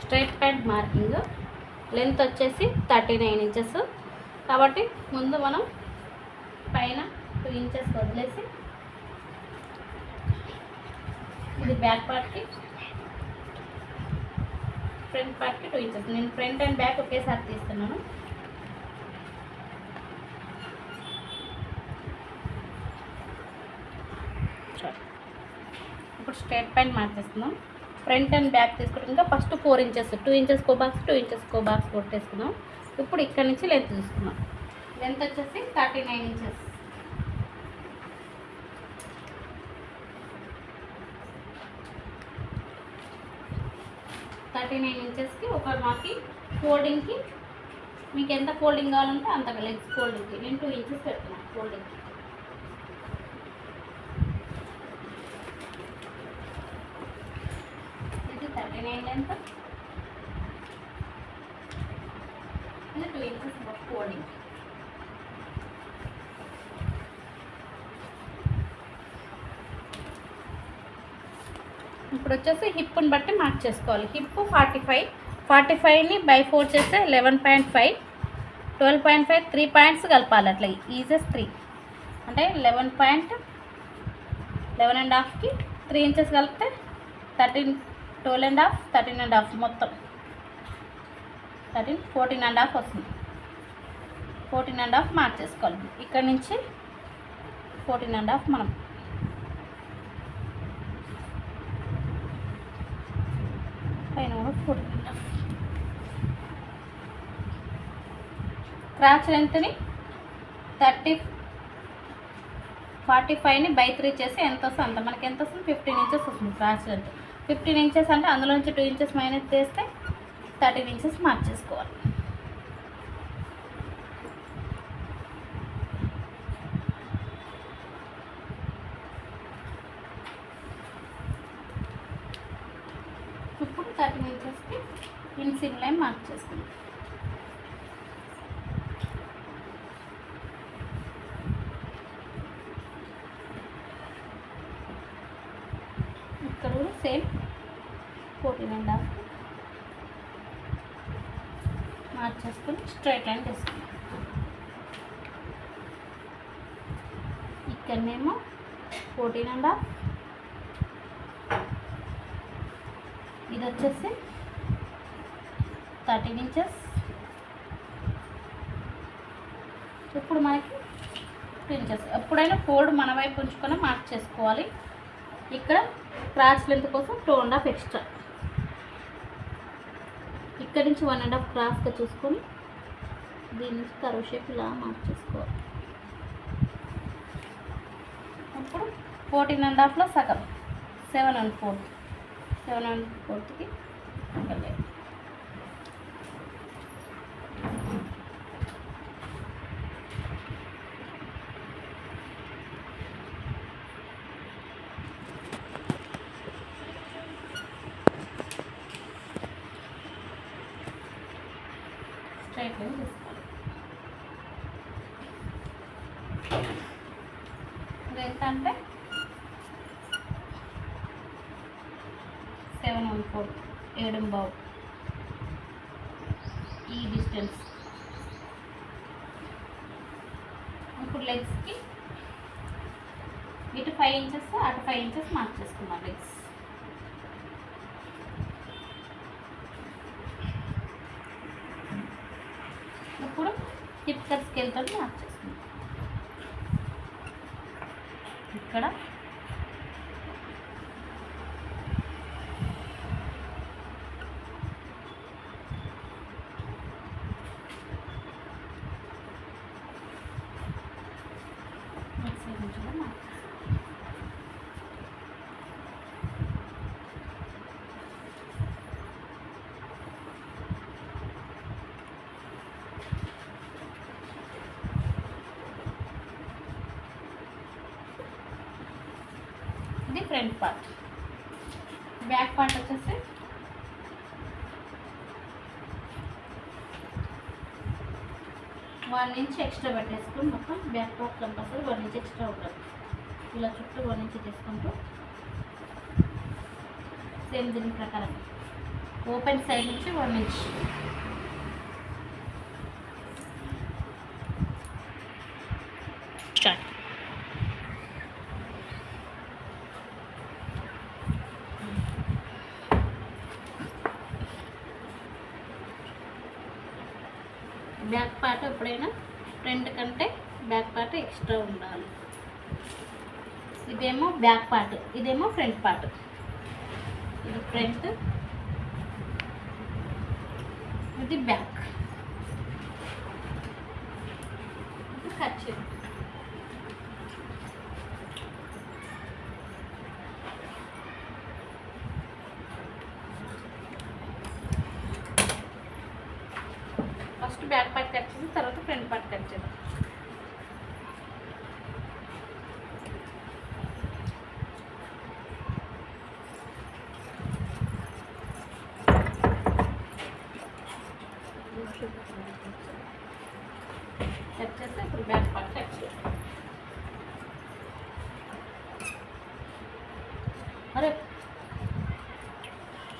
Straight pant marking length వచ్చేసి 39 inches కాబట్టి ముందు మనం పైన 2 ఇంచెస్ వదిలేసి ఇది బ్యాక్ పార్ట్కి ఫ్రంట్ పార్ట్కి 2 ఇంచెస్. నేను ఫ్రంట్ అండ్ బ్యాక్ ఒకేసారి తీస్తున్నాను. ఇప్పుడు స్ట్రైట్ ప్యాంట్ మార్చేస్తున్నాం. ఫ్రంట్ అండ్ బ్యాక్ తీసుకుంటాం. ఇంకా ఫస్ట్ 4 ఇంచెస్ 2 ఇంచెస్ కో బాక్స్ 2 ఇంచెస్ కో బాక్స్ కొట్టేసుకున్నాం. ఇప్పుడు ఇక్కడ నుంచి లెంత్ తీసుకున్నాం. లెంత్ వచ్చేసి 39 ఇంచెస్. ఇంచెస్కి ఒక మాకి ఫోల్డింగ్కి మీకు ఎంత ఫోల్డింగ్ కావాలంటే అంతగా లెగ్స్ ఫోల్డింగ్కి నేను 2 ఇంచెస్ పెడుతున్నాను ఫోల్డింగ్కి. ఇది 39 లెంత్, ఇది 2 ఇంచెస్ ఫోల్డింగ్. ఇప్పుడు వచ్చేసి హిప్ని బట్టి మార్క్ చేసుకోవాలి. హిప్ 45ని బై 4 చేస్తే 11.5, 12.5 3 పాయింట్స్ కలపాలి. అట్లా ఈజెస్ 3 అంటే 11.5కి 3 ఇంచెస్ కలిపితే 13, 12.5, 13.5 మొత్తం 13, 14.5 వస్తుంది. 14.5 మార్క్ చేసుకోవాలి. ఇక్కడ నుంచి 14.5 మనం పైన కూడా 14.5. క్రాచ్ లెంత్ని 45ని బై 3 చేసి ఎంత వస్తుంది అంత మనకి ఎంత వస్తుంది 15 ఇంచెస్ వస్తుంది క్రాచ్ లెంత్. 15 ఇంచెస్ అంటే అందులో నుంచి 2 ఇంచెస్ మైనస్ చేస్తే 13 ఇంచెస్ మార్క్ చేసుకోవాలి. ఇప్పుడు 13 ఇంచెస్కి ఇన్సిమ్ లైన్ మార్క్ చేసుకుందాం. ఇక్కడ కూడా సేమ్ 14.5 మార్క్ చేసుకొని స్ట్రైట్ లైన్ తీసుకుందాం. ఇక్కడనేమో 14.5, ఇది వచ్చేసి 13 ఇంచెస్. ఇప్పుడు మనకి 2 ఇంచెస్. ఎప్పుడైనా ఫోల్డ్ మన వైపు ఉంచుకొని మార్క్ చేసుకోవాలి. ఇక్కడ క్రాచ్ లెంత్ కోసం 2.5 ఎక్స్ట్రా. ఇక్కడ నుంచి 1.5 క్రాస్గా చూసుకొని దీని నుంచి కర్వ్ షేప్ ఇలా మార్క్ చేసుకోవాలి. ఇప్పుడు 14.5లో సగం 7.25, 7.25కి వెళ్ళాలి. స్ట్రైట్ లైన్ తీసుకోవాలి. ఇది ఎంత అంటే 7.14, 7.25 ఈ డిస్టెన్స్. ఇప్పుడు లెగ్స్కి ఇటు 5 ఇంచెస్ అటు 5 ఇంచెస్ మార్క్ చేసుకున్నాం లెగ్స్. ఇప్పుడు హిప్ కట్ స్కేల్తో మార్క్ చేసుకుందాం. ఇక్కడ ఇది ఫ్రంట్ పార్ట్. బ్యాక్ పార్ట్ వచ్చేసి వన్ ఇంచ్ ఎక్స్ట్రా పెట్టేసుకుని మొత్తం back part compulsory 1 inch extra ఉంటుంది. ఇలా చుట్టూ 1 ఇంచ్ తీసుకుంటూ సేమ్ దీని ప్రకారం ఓపెన్ సైడ్ నుంచి 1 ఇంచ్. స్టార్ట్. బ్యాక్ పార్ట్ ఎప్పుడైనా ఫ్రంట్ కంటే బ్యాక్ పార్ట్ ఎక్స్ట్రా ఉండాలి. ఇదేమో బ్యాక్ పార్ట్, ఇదేమో ఫ్రంట్ పార్ట్. ఇది ఫ్రంట్, ఇది బ్యాక్. ఇది ఖర్చు. ఫస్ట్ బ్యాక్ పార్ట్ కట్ చేసి తర్వాత ఫ్రంట్ పార్ట్ కట్ చేద్దాం. కట్ చేస్తే ఇప్పుడు బ్యాక్ పార్ట్ కట్ చేయాలి. అరే